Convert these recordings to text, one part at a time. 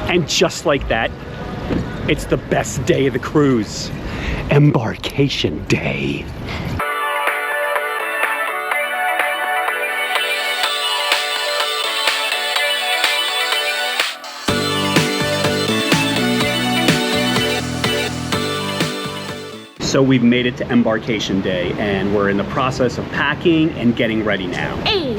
And just like that, it's the best day of the cruise. Embarkation Day. So we've made it to Embarkation Day, and we're in the process of packing and getting ready now. Hey.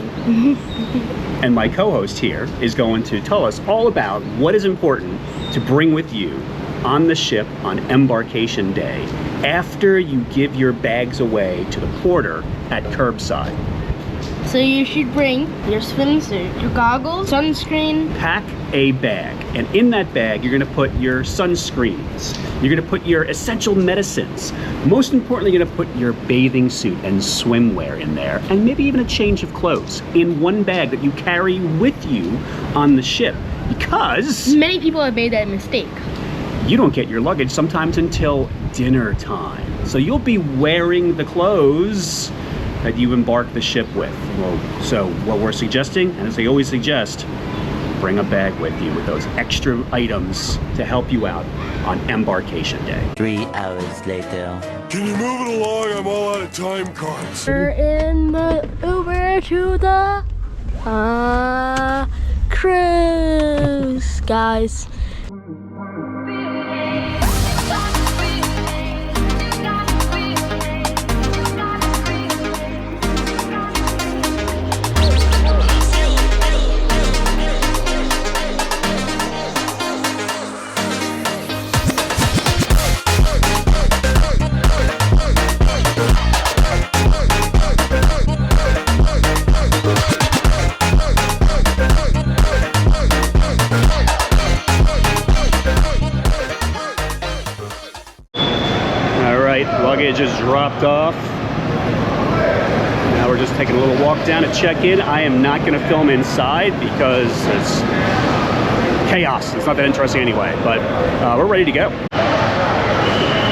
And my co-host here is going to tell us all about what is important to bring with you on the ship on Embarkation Day after you give your bags away to the porter at curbside. So you should bring your swimsuit, your goggles, sunscreen. Pack a bag, and in that bag you're going to put your sunscreens, you're going to put your essential medicines, most importantly you're going to put your bathing suit and swimwear in there, and maybe even a change of clothes in one bag that you carry with you on the ship, because many people have made that mistake. You don't get your luggage sometimes until dinner time, so you'll be wearing the clothes that you embark the ship with. Well, so what we're suggesting, and as I always suggest, bring a bag with you with those extra items to help you out on Embarkation Day. 3 hours later. Can you move it along? I'm all out of time cards. We're in the Uber to the cruise, guys. Luggage is dropped off. Now we're just taking a little walk down to check in. I am not going to film inside because it's chaos. It's not that interesting anyway, but we're ready to go.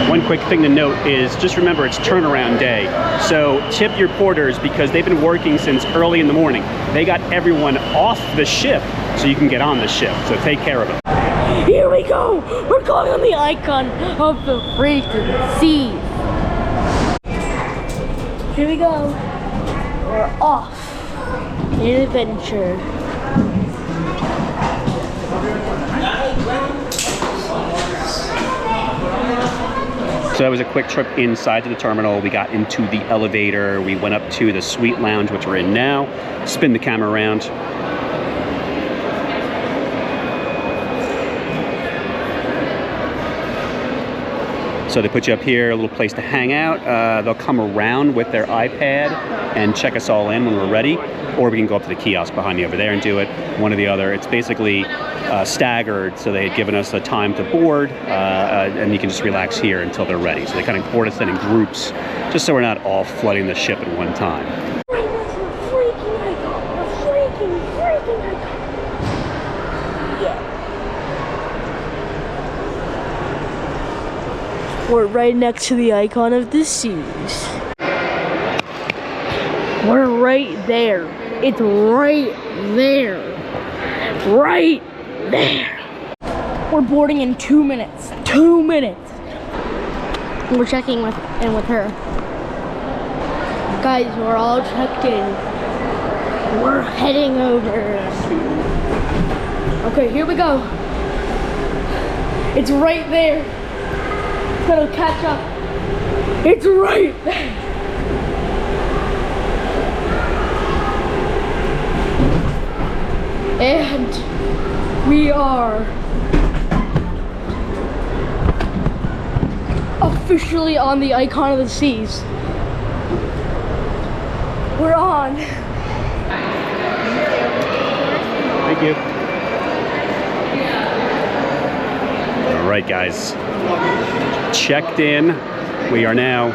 One quick thing to note is just remember it's turnaround day. So tip your porters because they've been working since early in the morning. They got everyone off the ship so you can get on the ship. So take care of them. Here we go! We're going on the icon of the freaking seas. Here we go. We're off in adventure. So that was a quick trip inside to the terminal. We got into the elevator. We went up to the suite lounge, which we're in now. Spin the camera around. So they put you up here, a little place to hang out. They'll come around with their iPad and check us all in when we're ready, or we can go up to the kiosk behind me over there and do it, one or the other. It's basically staggered, so they had given us a time to board, and you can just relax here until they're ready. So they kind of board us in groups, just so we're not all flooding the ship at one time. We're right next to the icon of the seas. We're right there. It's right there. Right there. We're boarding in 2 minutes. 2 minutes. We're checking with her. Guys, we're all checked in. We're heading over. Okay, here we go. It's right there. It'll catch up. It's right there. And we are officially on the icon of the seas. We're on. Thank you. All right, guys. Checked in. We are now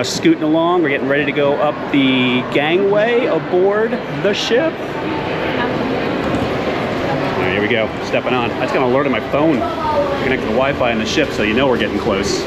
scooting along. We're getting ready to go up the gangway aboard the ship. All right, here we go. Stepping on. That's going to alert on my phone. Connect to the Wi-Fi on the ship, so you know we're getting close.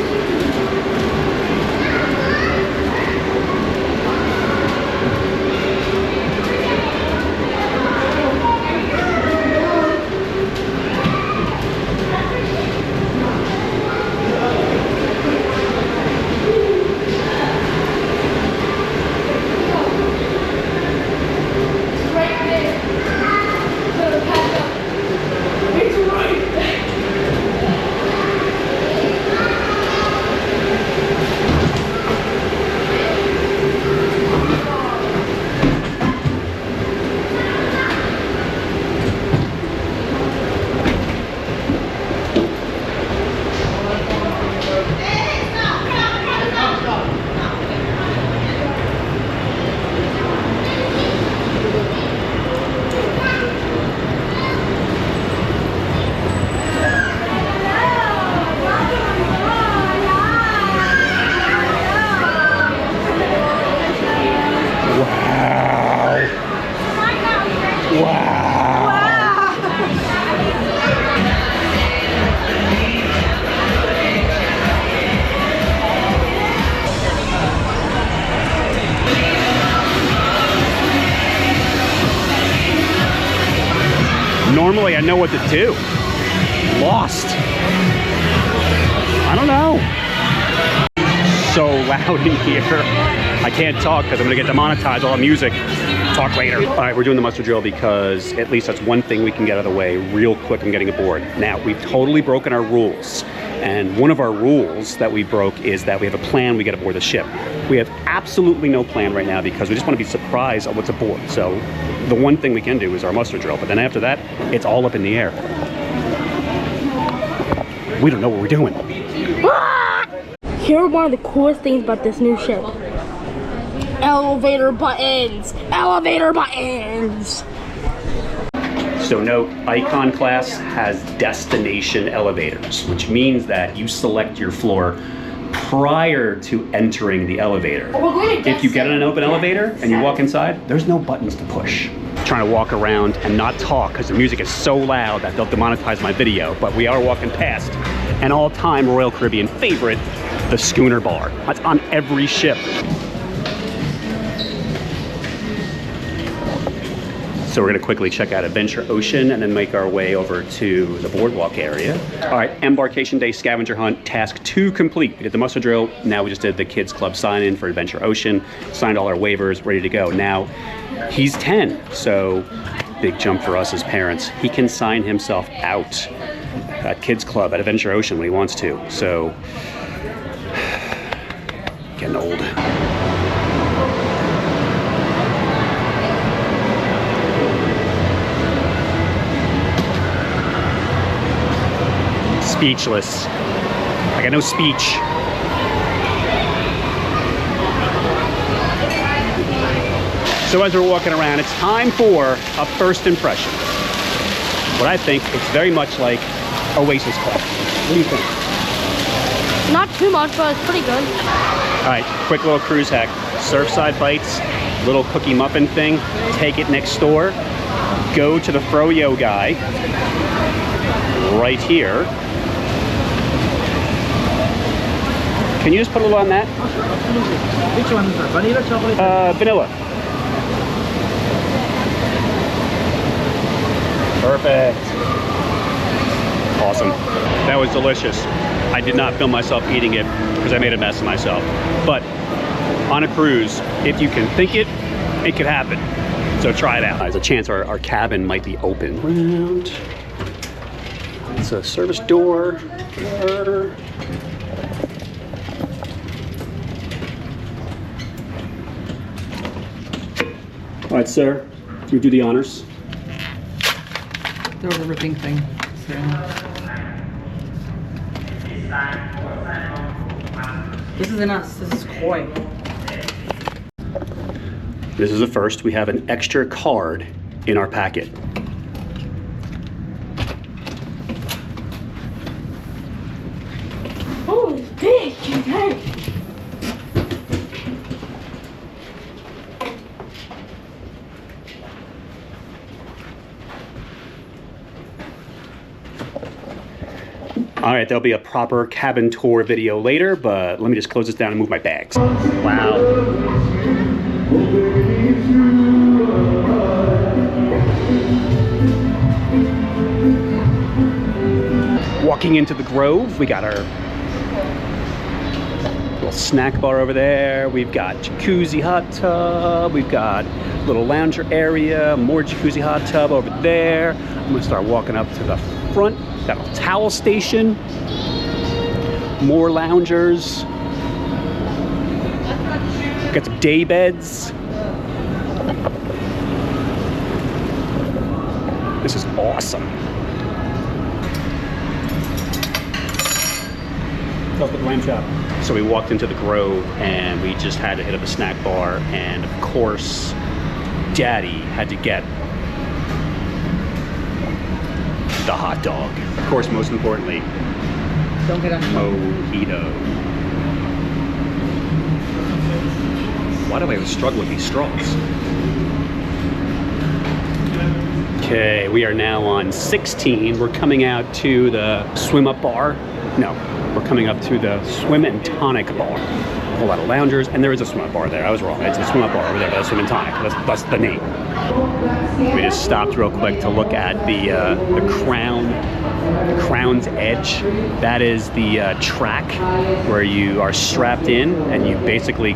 Normally I know what to do. Lost. I don't know. So loud in here. I can't talk because I'm gonna get demonetized, all the music. Talk later. All right, we're doing the muster drill because at least that's one thing we can get out of the way real quick and getting aboard. Now, we've totally broken our rules. And one of our rules that we broke is that we have a plan we get aboard the ship. We have absolutely no plan right now because we just want to be surprised on what's aboard. So the one thing we can do is our muster drill, but then after that, it's all up in the air. We don't know what we're doing. Here are one of the coolest things about this new ship. Elevator buttons! Elevator buttons! So note, Icon class has destination elevators, which means that you select your floor prior to entering the elevator. If you get in an open elevator and you walk inside, there's no buttons to push. Trying to walk around and not talk because the music is so loud that they'll demonetize my video, but we are walking past an all-time Royal Caribbean favorite, the Schooner Bar. That's on every ship. So we're gonna quickly check out Adventure Ocean and then make our way over to the boardwalk area. All right, Embarkation Day Scavenger Hunt, task 2 complete. We did the muster drill, now we just did the Kids Club sign-in for Adventure Ocean, signed all our waivers, ready to go. Now, he's 10, so big jump for us as parents. He can sign himself out at Kids Club at Adventure Ocean when he wants to, so getting old. Speechless. I got no speech. So as we're walking around, it's time for a first impression. What I think, it's very much like Oasis Club. What do you think? Not too much, but it's pretty good. All right, quick little cruise hack. Surfside Bites, little cookie muffin thing. Take it next door. Go to the Froyo guy right here. Can you just put a little on that? Which one, sir? Vanilla, chocolate? Vanilla. Perfect. Awesome. That was delicious. I did not film myself eating it because I made a mess of myself. But on a cruise, if you can think it, it could happen. So try it out. There's a chance our cabin might be open. Round. It's a service door. All right, sir, you do the honors. Throw the ripping thing. This isn't us, this is koi. This is a first. We have an extra card in our packet. Oh, it's big, okay. All right, there'll be a proper cabin tour video later, but let me just close this down and move my bags. Wow. Walking into the Grove, we got our little snack bar over there. We've got jacuzzi hot tub. We've got little lounger area, more jacuzzi hot tub over there. I'm gonna start walking up to the front. Got a towel station, more loungers. Got some day beds. This is awesome. Let's put the lamb chop. So we walked into the Grove and we just had to hit up a snack bar, and of course, Daddy had to get the hot dog. Of course, most importantly, Don't get on. mojito. Why do I struggle with these straws? Okay, we are now on 16. We're coming out to the swim up bar. No, we're coming up to the swim and tonic bar. a whole lot of loungers, and there is a swim-up bar there. I was wrong. It's a swim-up bar over there, but a swim and tonic. That's the name. We just stopped real quick to look at the Crown's Edge. That is the track where you are strapped in and you basically,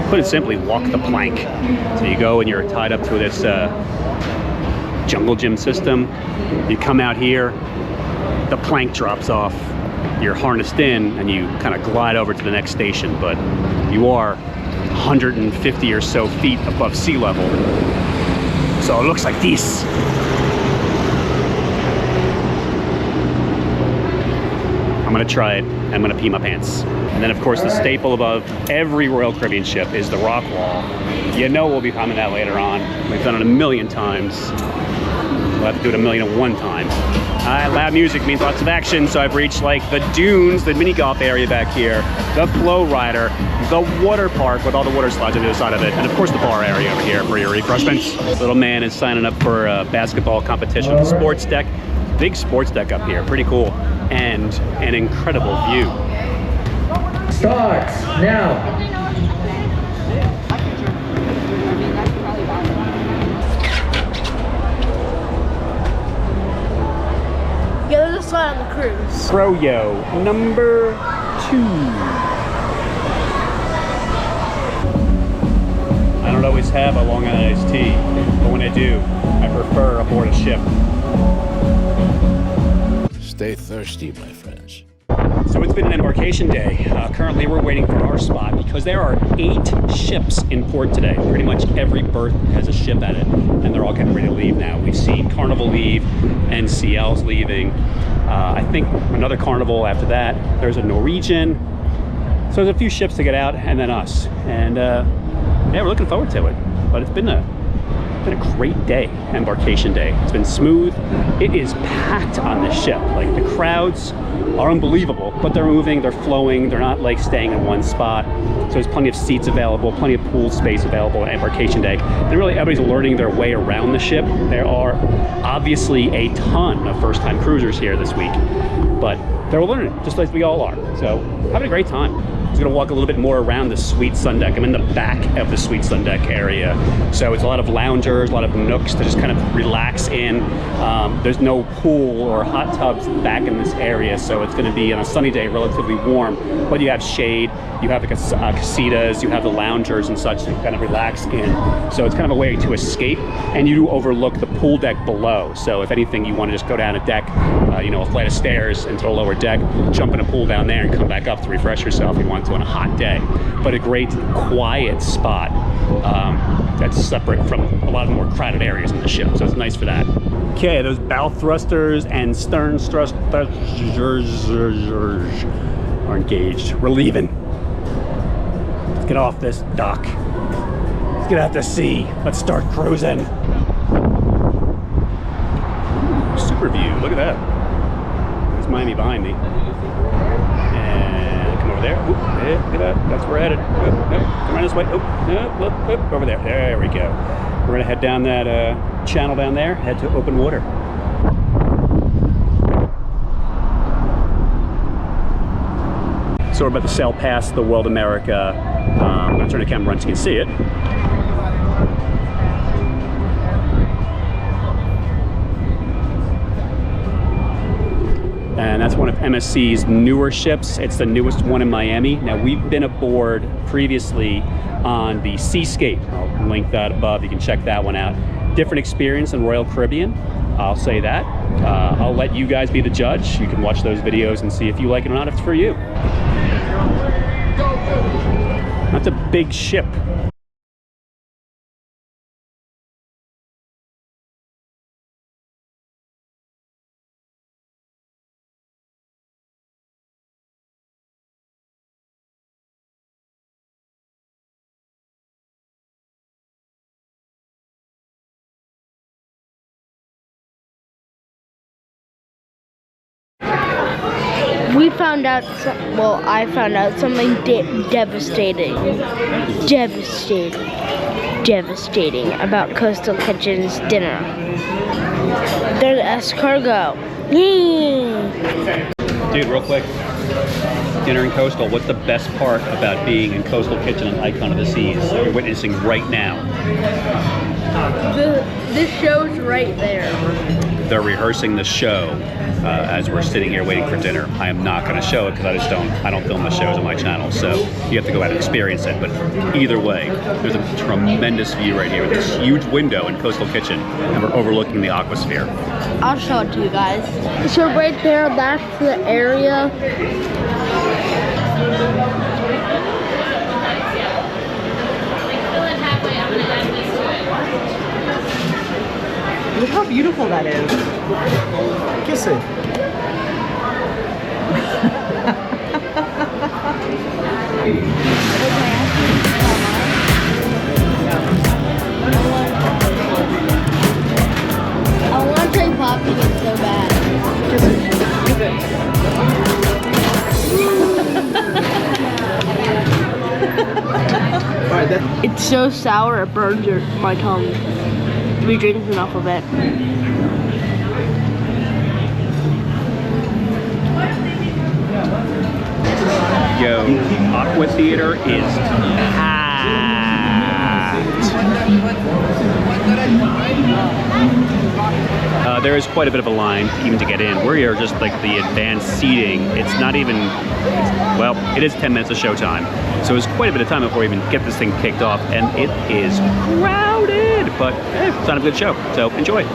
put it simply, walk the plank. So you go and you're tied up to this jungle gym system. You come out here, the plank drops off, you're harnessed in, and you kind of glide over to the next station, but you are 150 or so feet above sea level. So it looks like this. I'm gonna try it. I'm gonna pee my pants. And then of course the staple above every Royal Caribbean ship is the rock wall. You know we'll be climbing that later on. We've done it a million times. We'll have to do it 1,000,001 times. Loud music means lots of action, so I've reached like the dunes, the mini golf area back here, the FlowRider, the water park with all the water slides on the other side of it, and of course the bar area over here for your refreshments. Little man is signing up for a basketball competition. Sports deck, big sports deck up here, pretty cool, and an incredible view. Starts now. Yeah, there's a slide on the cruise. Froyo number 2. I don't always have a Long Island iced tea, but when I do, I prefer aboard a ship. Stay thirsty, my friends. So it's been an embarkation day. Currently we're waiting for our spot because there are 8 ships in port today. Pretty much every berth has a ship at it, and they're all getting ready to leave now. We've seen Carnival leave, NCL's leaving. I think another Carnival after that. There's a Norwegian. So there's a few ships to get out, and then us. And yeah, we're looking forward to it. But it's been a great day, embarkation day. It's been smooth. It is packed on this ship. Like, the crowds are unbelievable, but they're moving, they're flowing, they're not like staying in one spot. So there's plenty of seats available, plenty of pool space available on embarkation day. And really everybody's learning their way around the ship. There are obviously a ton of first-time cruisers here this week, but they're learning, just like we all are. So having a great time. I'm just gonna walk a little bit more around the suite sun deck. I'm in the back of the suite sun deck area. So it's a lot of loungers, a lot of nooks to just kind of relax in. There's no pool or hot tubs back in this area, so it's gonna be on a sunny day relatively warm, but you have shade, you have the casitas, you have the loungers and such to kind of relax in. So it's kind of a way to escape, and you do overlook the pool deck below. So if anything, you wanna just go down a deck, a flight of stairs into the lower deck, jump in a pool down there and come back up to refresh yourself if you want to on a hot day. But a great quiet spot that's separate from a lot of the more crowded areas in the ship, so it's nice for that. Okay, those bow thrusters and stern thrusters are engaged. We're leaving. Let's get off this dock. Let's get out to sea. Let's start cruising. Super view, look at that. There's Miami behind me. And come over there. Oop, yeah, look at that. That's where we're headed. Oop, nope, come around this way. Oop, nope, oop, over there. There we go. We're gonna head down that channel down there, head to open water. So we're about to sail past the World America. I'm gonna turn the camera around so you can see it. And that's one of MSC's newer ships. It's the newest one in Miami. Now, we've been aboard previously on the Seascape. I'll link that above. You can check that one out. Different experience than Royal Caribbean, I'll say that. I'll let you guys be the judge. You can watch those videos and see if you like it or not, if it's for you. That's a big ship. We found out, I found out something devastating about Coastal Kitchen's dinner. There's escargot. Dude, real quick. dinner in Coastal, what's the best part about being in Coastal Kitchen and Icon of the Seas that you're witnessing right now? This show's right there. They're rehearsing the show as we're sitting here waiting for dinner. I am not going to show it because I don't film the shows on my channel, so you have to go out and experience it. But either way, there's a tremendous view right here with this huge window in Coastal Kitchen, and we're overlooking the aquasphere. I'll show it to you guys. So right there, that's the area. Look how beautiful that is. Kiss it. I want to try popping it so bad. Kiss it. Kiss it. Alright, that. It's so sour it burns my tongue. We drink enough of it. Yo, Aqua Theater is packed. There is quite a bit of a line even to get in. We are just like the advanced seating. It's not even, well, it is 10 minutes of showtime. So it's quite a bit of time before we even get this thing kicked off, and it is crowded, but it's not a good show, so enjoy.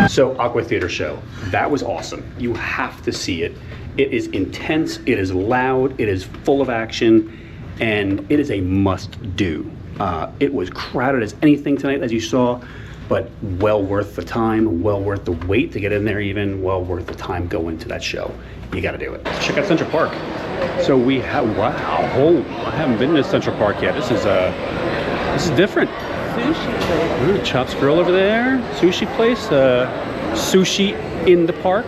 So Aqua Theater show, that was awesome. You have to see it. It is intense, it is loud, it is full of action, and it is a must-do. It was crowded as anything tonight, as you saw, but well worth the time, well worth the wait to get in there even, well worth the time going to that show. You gotta do it. Check out Central Park. So we have, wow, I haven't been to Central Park yet. This is different. Sushi place. Chops Grill over there, sushi place, sushi in the park.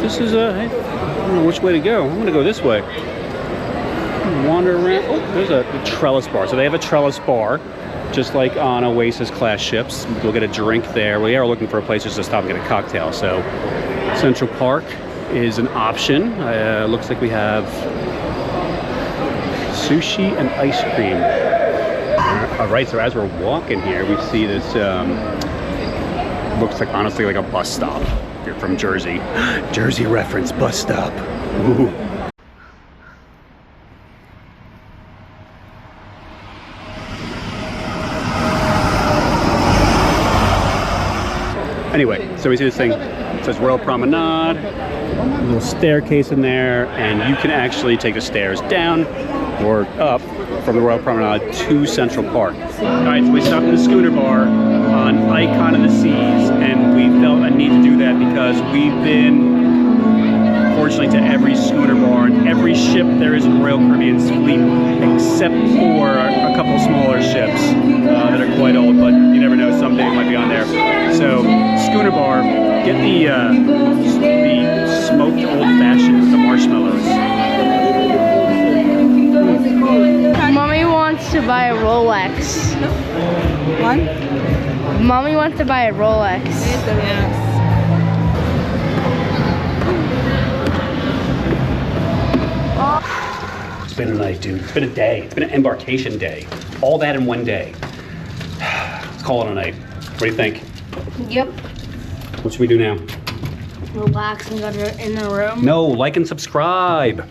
This is I don't know which way to go. I'm gonna go this way. Wander around. Oh, there's a trellis bar. So they have a trellis bar, just like on Oasis class ships. We'll get a drink there. We are looking for a place just to stop and get a cocktail. So Central Park is an option. Looks like we have sushi and ice cream. All right, so as we're walking here, we see this, looks like honestly like a bus stop. If you're from Jersey. Jersey reference, bus stop. Ooh. Anyway, so we see this thing, it says Royal Promenade, a little staircase in there, and you can actually take the stairs down or up from the Royal Promenade to Central Park. All right, so we stopped at the Schooner Bar on Icon of the Seas, and we felt a need to do that because we've been, fortunately, to every schooner bar and every ship there is in Royal Caribbean's fleet, except for a couple smaller ships that are quite old, but you never know, someday it might be on there. So, Schooner Bar, get the smoked old-fashioned with the marshmallows. Mommy wants to buy a Rolex. What? Mommy wants to buy a Rolex. Yes. It's been a night, dude. It's been a day. It's been an embarkation day. All that in one day. Let's call it a night. What do you think? Yep. What should we do now? Relax and go in the room. No, like and subscribe.